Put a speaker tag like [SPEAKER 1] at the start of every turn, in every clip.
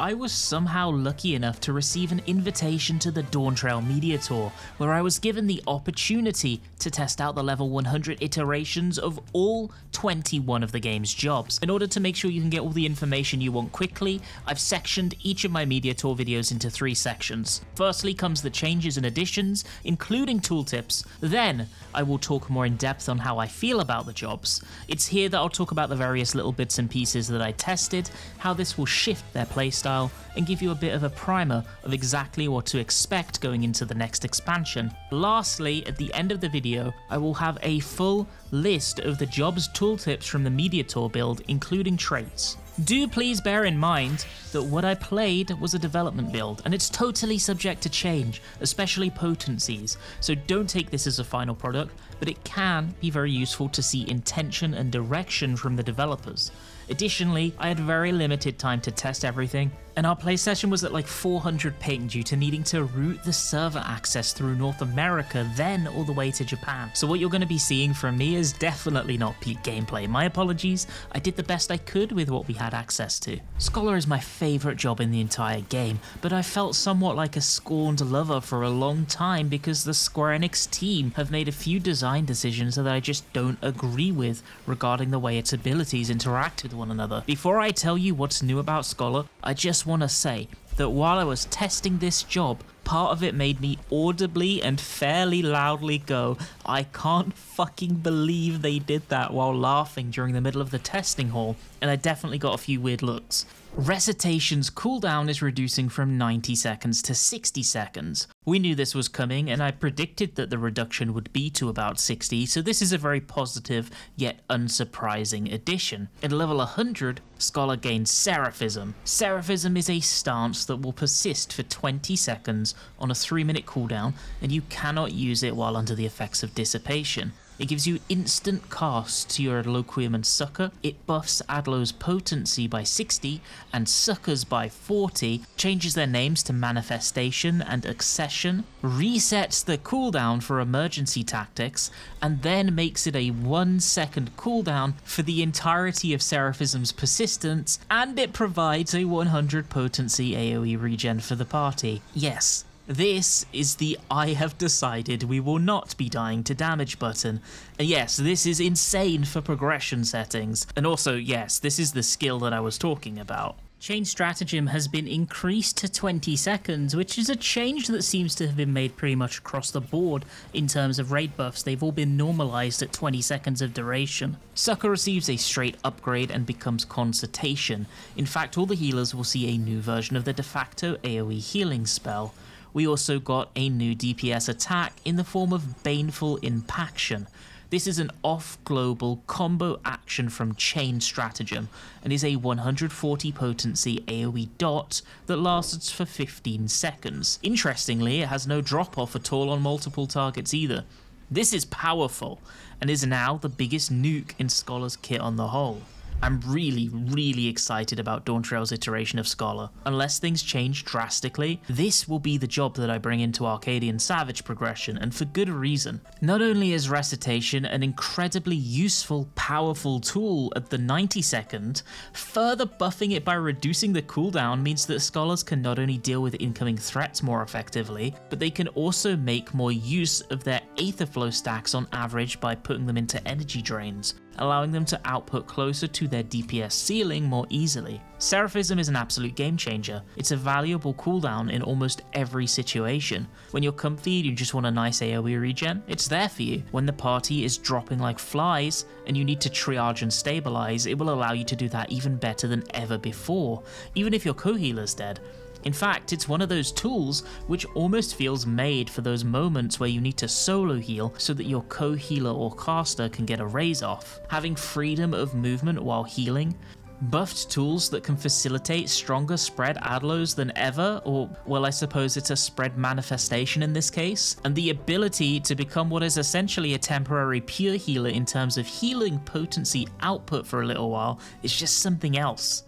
[SPEAKER 1] I was somehow lucky enough to receive an invitation to the Dawntrail Media Tour, where I was given the opportunity to test out the level 100 iterations of all 21 of the game's jobs. In order to make sure you can get all the information you want quickly, I've sectioned each of my Media Tour videos into 3 sections. Firstly comes the changes and additions, including tooltips. Then I will talk more in depth on how I feel about the jobs. It's here that I'll talk about the various little bits and pieces that I tested, how this will shift their playstyle, and give you a bit of a primer of exactly what to expect going into the next expansion. Lastly, at the end of the video, I will have a full list of the jobs tooltips from the Media Tour build, including traits. Do please bear in mind that what I played was a development build, and it's totally subject to change, especially potencies, so don't take this as a final product, but it can be very useful to see intention and direction from the developers. Additionally, I had very limited time to test everything, and our play session was at like 400 ping due to needing to route the server access through North America, then all the way to Japan. So what you're going to be seeing from me is definitely not peak gameplay. My apologies, I did the best I could with what we had access to. Scholar is my favourite job in the entire game, but I felt somewhat like a scorned lover for a long time because the Square Enix team have made a few design decisions that I just don't agree with regarding the way its abilities interact with one another. Before I tell you what's new about Scholar, I just want to say that while I was testing this job, part of it made me audibly and fairly loudly go, I can't fucking believe they did that, while laughing during the middle of the testing hall, and I definitely got a few weird looks. Recitation's cooldown is reducing from 90 seconds to 60 seconds. We knew this was coming, and I predicted that the reduction would be to about 60, so this is a very positive yet unsurprising addition. At level 100, Scholar gains Seraphism. Seraphism is a stance that will persist for 20 seconds on a 3-minute cooldown, and you cannot use it while under the effects of dissipation. It gives you instant cast to your Adloquium and Succor. It buffs Adlo's potency by 60 and Succor's by 40, changes their names to Manifestation and Accession, resets the cooldown for emergency tactics, and then makes it a 1-second cooldown for the entirety of Seraphism's persistence, and it provides a 100 potency AoE regen for the party. Yes. This is the I have decided we will not be dying to damage button. And yes, this is insane for progression settings. And also, yes, this is the skill that I was talking about. Chain Stratagem has been increased to 20 seconds, which is a change that seems to have been made pretty much across the board in terms of raid buffs. They've all been normalized at 20 seconds of duration. Succor receives a straight upgrade and becomes Concertation. In fact, all the healers will see a new version of the de facto AoE healing spell. We also got a new DPS attack in the form of Baneful Impaction. This is an off-global combo action from Chain Stratagem and is a 140 potency AoE dot that lasts for 15 seconds. Interestingly, it has no drop-off at all on multiple targets either. This is powerful and is now the biggest nuke in Scholar's kit on the whole. I'm really excited about Dawntrail's iteration of Scholar. Unless things change drastically, this will be the job that I bring into Arcadian Savage progression, and for good reason. Not only is Recitation an incredibly useful, powerful tool at the 90 second, further buffing it by reducing the cooldown means that Scholars can not only deal with incoming threats more effectively, but they can also make more use of their Aetherflow stacks on average by putting them into energy drains, allowing them to output closer to their DPS ceiling more easily. Seraphism is an absolute game changer. It's a valuable cooldown in almost every situation. When you're comfy and you just want a nice AoE regen, it's there for you. When the party is dropping like flies and you need to triage and stabilize, it will allow you to do that even better than ever before, even if your co-healer's dead. In fact, it's one of those tools which almost feels made for those moments where you need to solo heal so that your co-healer or caster can get a raise off. Having freedom of movement while healing, buffed tools that can facilitate stronger spread Adlos than ever, or well, I suppose it's a spread manifestation in this case, and the ability to become what is essentially a temporary pure healer in terms of healing potency output for a little while is just something else.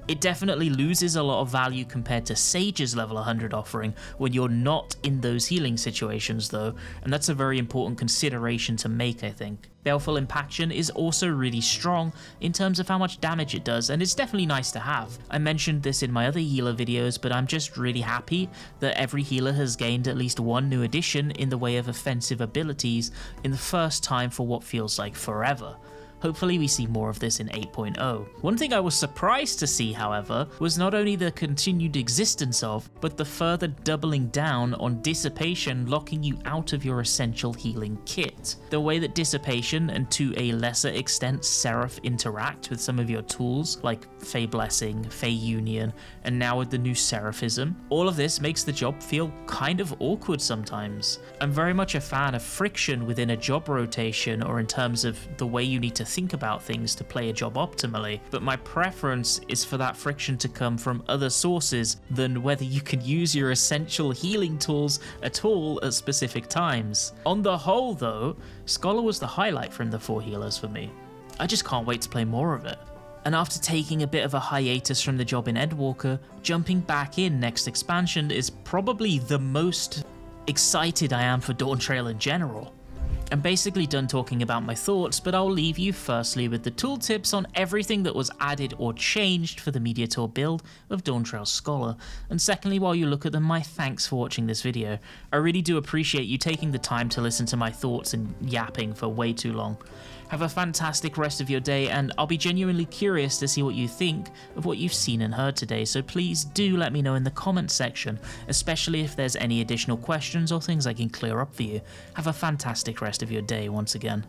[SPEAKER 1] It definitely loses a lot of value compared to Sage's level 100 offering when you're not in those healing situations though, and that's a very important consideration to make, I think. Baleful Impaction is also really strong in terms of how much damage it does, and it's definitely nice to have. I mentioned this in my other healer videos, but I'm just really happy that every healer has gained at least one new addition in the way of offensive abilities in the first time for what feels like forever. Hopefully we see more of this in 8.0. One thing I was surprised to see, however, was not only the continued existence of, but the further doubling down on Dissipation locking you out of your essential healing kit. The way that Dissipation, and to a lesser extent Seraph, interact with some of your tools, like Fey Blessing, Fey Union, and now with the new Seraphism, all of this makes the job feel kind of awkward sometimes. I'm very much a fan of friction within a job rotation, or in terms of the way you need to think about things to play a job optimally, but my preference is for that friction to come from other sources than whether you can use your essential healing tools at all at specific times. On the whole though, Scholar was the highlight from the 4 healers for me. I just can't wait to play more of it. And after taking a bit of a hiatus from the job in Endwalker, jumping back in next expansion is probably the most excited I am for Dawntrail in general. I'm basically done talking about my thoughts, but I'll leave you firstly with the tooltips on everything that was added or changed for the Mediator build of Dawntrail Scholar, and secondly, while you look at them, my thanks for watching this video. I really do appreciate you taking the time to listen to my thoughts and yapping for way too long. Have a fantastic rest of your day, and I'll be genuinely curious to see what you think of what you've seen and heard today, so please do let me know in the comments section, especially if there's any additional questions or things I can clear up for you. Have a fantastic rest of your day once again.